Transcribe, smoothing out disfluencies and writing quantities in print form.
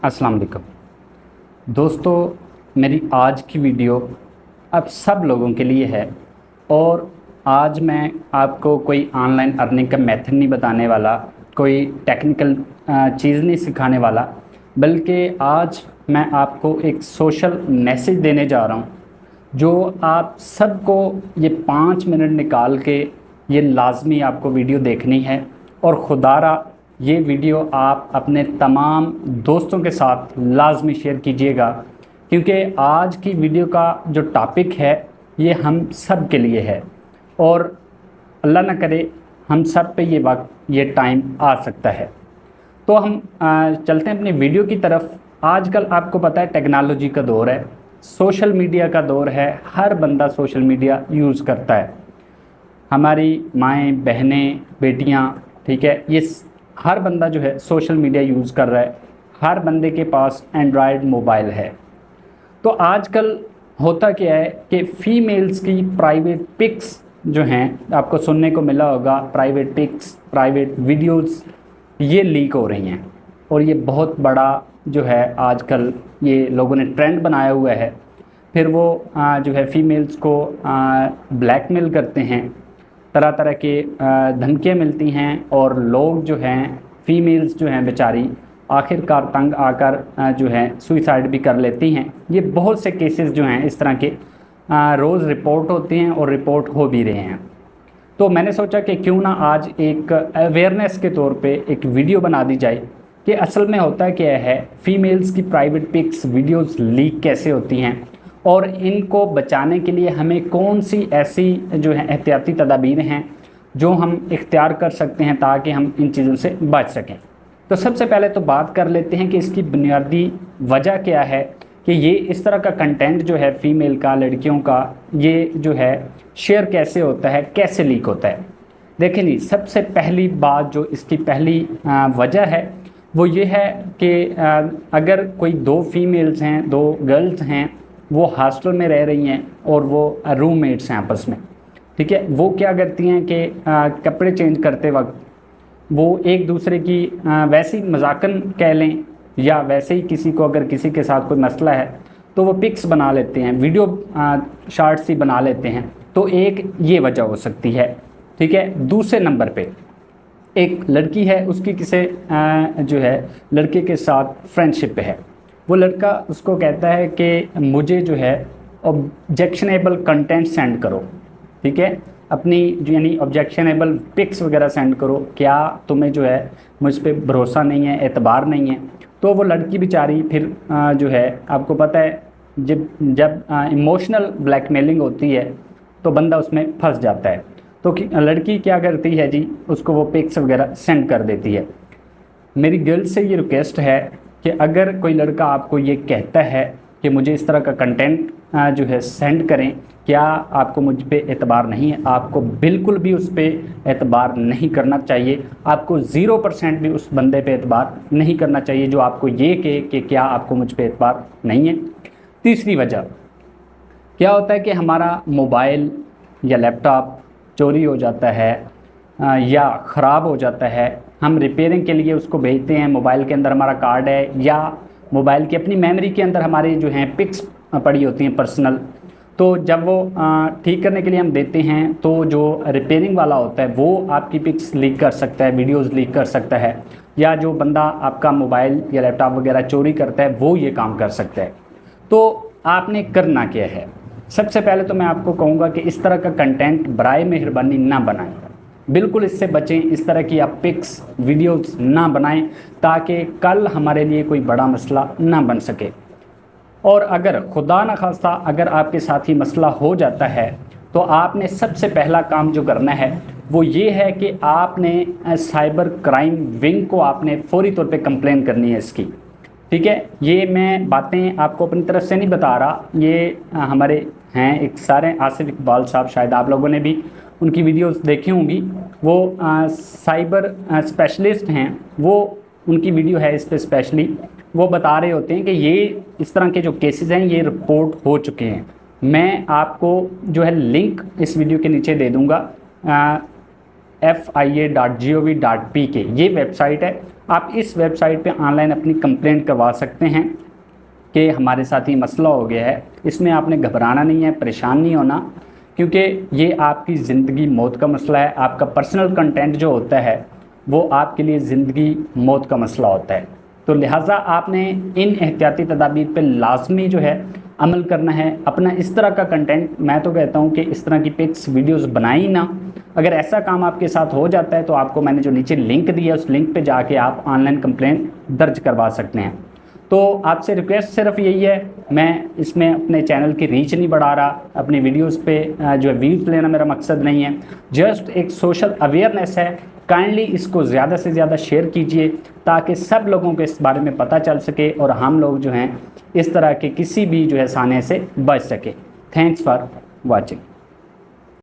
अस्सलाम वालेकुम दोस्तों, मेरी आज की वीडियो अब सब लोगों के लिए है। और आज मैं आपको कोई ऑनलाइन अर्निंग का मेथड नहीं बताने वाला, कोई टेक्निकल चीज़ नहीं सिखाने वाला, बल्कि आज मैं आपको एक सोशल मैसेज देने जा रहा हूँ जो आप सबको ये 5 मिनट निकाल के ये लाजमी आपको वीडियो देखनी है। और खुदारा ये वीडियो आप अपने तमाम दोस्तों के साथ लाजमी शेयर कीजिएगा, क्योंकि आज की वीडियो का जो टॉपिक है ये हम सब के लिए है और अल्लाह ना करे हम सब पे ये वक्त ये टाइम आ सकता है। तो हम चलते हैं अपनी वीडियो की तरफ। आजकल आपको पता है टेक्नोलॉजी का दौर है, सोशल मीडिया का दौर है, हर बंदा सोशल मीडिया यूज़ करता है। हमारी माएँ, बहनें, बेटियाँ, ठीक है, ये हर बंदा जो है सोशल मीडिया यूज़ कर रहा है। हर बंदे के पास एंड्रॉयड मोबाइल है। तो आजकल होता क्या है कि फ़ीमेल्स की प्राइवेट पिक्स जो हैं, आपको सुनने को मिला होगा, प्राइवेट पिक्स, प्राइवेट वीडियोस ये लीक हो रही हैं। और ये बहुत बड़ा जो है आजकल ये लोगों ने ट्रेंड बनाया हुआ है। फिर वो जो है फ़ीमेल्स को ब्लैकमेल करते हैं, तरह तरह के धमकियाँ मिलती हैं और लोग जो हैं, फ़ीमेल्स जो हैं बेचारी आखिरकार तंग आकर जो है सुइसाइड भी कर लेती हैं। ये बहुत से केसेस जो हैं इस तरह के रोज़ रिपोर्ट होते हैं और रिपोर्ट हो भी रहे हैं। तो मैंने सोचा कि क्यों ना आज एक अवेयरनेस के तौर पे एक वीडियो बना दी जाए कि असल में होता क्या है, फ़ीमेल्स की प्राइवेट पिक्स, वीडियोज़ लीक कैसे होती हैं और इनको बचाने के लिए हमें कौन सी ऐसी जो है एहतियाती तदाबीर हैं जो हम इख्तियार कर सकते हैं ताकि हम इन चीज़ों से बच सकें। तो सबसे पहले तो बात कर लेते हैं कि इसकी बुनियादी वजह क्या है कि ये इस तरह का कंटेंट जो है फ़ीमेल का, लड़कियों का, ये जो है शेयर कैसे होता है, कैसे लीक होता है। देखें जी, सबसे पहली बात जो इसकी पहली वजह है वो ये है कि अगर कोई दो फीमेल्स हैं, दो गर्ल्स हैं, वो हॉस्टल में रह रही हैं और वो रूममेट्स हैं आपस में, ठीक है, वो क्या करती हैं कि कपड़े चेंज करते वक्त वो एक दूसरे की वैसे ही मजाकन कह लें या वैसे ही किसी को अगर किसी के साथ कोई मसला है तो वो पिक्स बना लेते हैं, वीडियो शॉर्ट्स ही बना लेते हैं। तो एक ये वजह हो सकती है, ठीक है। दूसरे नंबर पे एक लड़की है, उसकी किसी जो है लड़के के साथ फ्रेंडशिप है। वो लड़का उसको कहता है कि मुझे जो है ऑब्जेक्शनेबल कंटेंट सेंड करो, ठीक है, अपनी यानी ऑब्जेक्शनेबल पिक्स वगैरह सेंड करो, क्या तुम्हें जो है मुझ पर भरोसा नहीं है, एतबार नहीं है। तो वो लड़की बेचारी फिर जो है, आपको पता है जब इमोशनल ब्लैकमेलिंग होती है तो बंदा उसमें फंस जाता है। तो लड़की क्या करती है जी, उसको वो पिक्स वगैरह सेंड कर देती है। मेरी गर्ल से ये रिक्वेस्ट है कि अगर कोई लड़का आपको ये कहता है कि मुझे इस तरह का कंटेंट जो है सेंड करें, क्या आपको मुझ पे एतबार नहीं है, आपको बिल्कुल भी उस पर एतबार नहीं करना चाहिए। आपको 0% भी उस बंदे पे एतबार नहीं करना चाहिए जो आपको ये कहे कि क्या आपको मुझ पे एतबार नहीं है। तीसरी वजह क्या होता है कि हमारा मोबाइल या लैपटॉप चोरी हो जाता है या ख़राब हो जाता है। हम रिपेयरिंग के लिए उसको भेजते हैं, मोबाइल के अंदर हमारा कार्ड है या मोबाइल की अपनी मेमोरी के अंदर हमारी जो हैं पिक्स पड़ी होती हैं पर्सनल। तो जब वो ठीक करने के लिए हम देते हैं तो जो रिपेयरिंग वाला होता है वो आपकी पिक्स लीक कर सकता है, वीडियोस लीक कर सकता है, या जो बंदा आपका मोबाइल या लैपटॉप वगैरह चोरी करता है वो ये काम कर सकता है। तो आपने करना क्या है, सबसे पहले तो मैं आपको कहूँगा कि इस तरह का कंटेंट बराए मेहरबानी ना बनाएं, बिल्कुल इससे बचें। इस तरह की आप पिक्स, वीडियोस ना बनाएं ताकि कल हमारे लिए कोई बड़ा मसला ना बन सके। और अगर खुदा न खास्ता अगर आपके साथ ही मसला हो जाता है तो आपने सबसे पहला काम जो करना है वो ये है कि आपने साइबर क्राइम विंग को आपने फौरी तौर पे कंप्लेन करनी है इसकी, ठीक है। ये मैं बातें आपको अपनी तरफ से नहीं बता रहा, ये हमारे हैं एक सारे आसिफ इकबाल साहब, शायद आप लोगों ने भी उनकी वीडियोस देखी होंगी। वो साइबर स्पेशलिस्ट हैं, वो उनकी वीडियो है इस पर स्पेशली, वो बता रहे होते हैं कि ये इस तरह के जो केसेस हैं ये रिपोर्ट हो चुके हैं। मैं आपको जो है लिंक इस वीडियो के नीचे दे दूँगा, fia.gov.pk ये वेबसाइट है, आप इस वेबसाइट पे ऑनलाइन अपनी कंप्लेंट करवा सकते हैं कि हमारे साथ ये मसला हो गया है। इसमें आपने घबराना नहीं है, परेशान नहीं होना, क्योंकि ये आपकी ज़िंदगी मौत का मसला है। आपका पर्सनल कंटेंट जो होता है वो आपके लिए ज़िंदगी मौत का मसला होता है। तो लिहाजा आपने इन एहतियाती तदाबीर पे लाजमी जो है अमल करना है। अपना इस तरह का कंटेंट, मैं तो कहता हूँ कि इस तरह की पिक्स वीडियोस बनाई ना। अगर ऐसा काम आपके साथ हो जाता है तो आपको मैंने जो नीचे लिंक दिया है उस लिंक पे जाके आप ऑनलाइन कंप्लेंट दर्ज करवा सकते हैं। तो आपसे रिक्वेस्ट सिर्फ यही है, मैं इसमें अपने चैनल की रीच नहीं बढ़ा रहा, अपनी वीडियोस पे जो है व्यूज़ लेना मेरा मकसद नहीं है, जस्ट एक सोशल अवेयरनेस है। काइंडली इसको ज़्यादा से ज़्यादा शेयर कीजिए ताकि सब लोगों को इस बारे में पता चल सके और हम लोग जो हैं इस तरह के किसी भी जो है साने से बच सके। Thanks for watching.